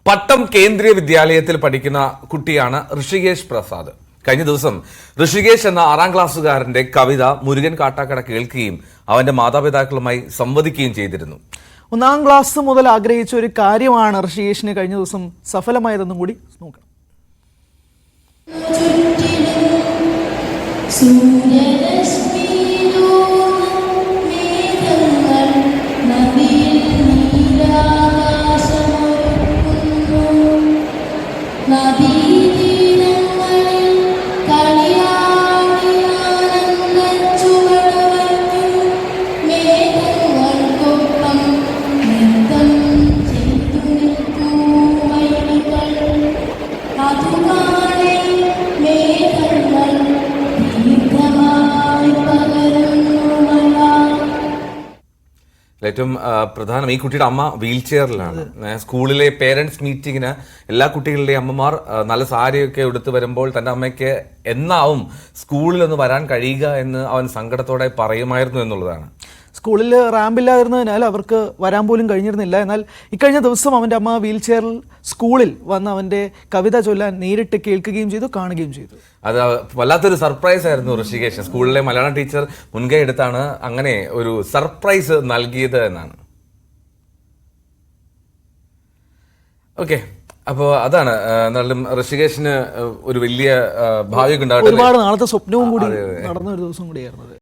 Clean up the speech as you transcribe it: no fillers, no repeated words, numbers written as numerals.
പട്ടം കേന്ദ്രീയ വിദ്യാലയത്തിൽ പഠിക്കുന്ന കുട്ടിയാണ് ഋഷികേഷ് പ്രസാദ്. കഴിഞ്ഞ ദിവസം ഋഷികേഷ് എന്ന 6ാം ക്ലാസ്സുകാരന്റെ കവിത മുരുകൻ കാട്ടാക്കട കേൾക്കുകയും അവന്റെ മാതാപിതാക്കളുമായി സംവദിക്കുകയും ചെയ്തിരുന്നു. 1ാം ക്ലാസ് മുതൽ ആഗ്രഹിച്ച ഒരു കാര്യമാണ് ഋഷികേഷിന് കഴിഞ്ഞ ദിവസം സഫലമായതെന്നും കൂടി നോക്കണം. ഏറ്റവും പ്രധാനം ഈ കുട്ടിയുടെ അമ്മ വീൽ ചെയറിലാണ്. സ്കൂളിലെ പേരൻസ് മീറ്റിങ്ങിന് എല്ലാ കുട്ടികളുടെയും അമ്മമാർ നല്ല സാരിയൊക്കെ എടുത്ത് വരുമ്പോൾ തന്റെ അമ്മയ്ക്ക് എന്നാവും സ്കൂളിൽ ഒന്ന് വരാൻ കഴിയുക എന്ന് അവൻ സങ്കടത്തോടെ പറയുമായിരുന്നു എന്നുള്ളതാണ്. സ്കൂളിൽ റാമ്പില്ലാതിരുന്നതിനാൽ അവർക്ക് വരാൻ പോലും കഴിഞ്ഞിരുന്നില്ല. എന്നാൽ ഇക്കഴിഞ്ഞ ദിവസം അവൻ്റെ അമ്മ വീൽ ചെയറിൽ സ്കൂളിൽ വന്ന് അവൻ്റെ കവിത ചൊല്ലാൻ നേരിട്ട് കേൾക്കുകയും ചെയ്തു, കാണുകയും ചെയ്തു. അത് വല്ലാത്തൊരു സർപ്രൈസ് ആയിരുന്നു ഋഷികേഷ്. സ്കൂളിലെ മലയാളം ടീച്ചർ മുൻകൈ എടുത്താണ് അങ്ങനെ ഒരു സർപ്രൈസ് നൽകിയത് എന്നാണ്. ഓക്കെ, അപ്പോൾ അതാണ് എന്നാലും ഋഷികേഷിന് ഒരു വലിയ ഭാവി ഉണ്ടാകട്ടെ. ഒരുപാട് നാളത്തെ സ്വപ്നവും കൂടി നടന്ന ഒരു ദിവസം കൂടിയായിരുന്നത്.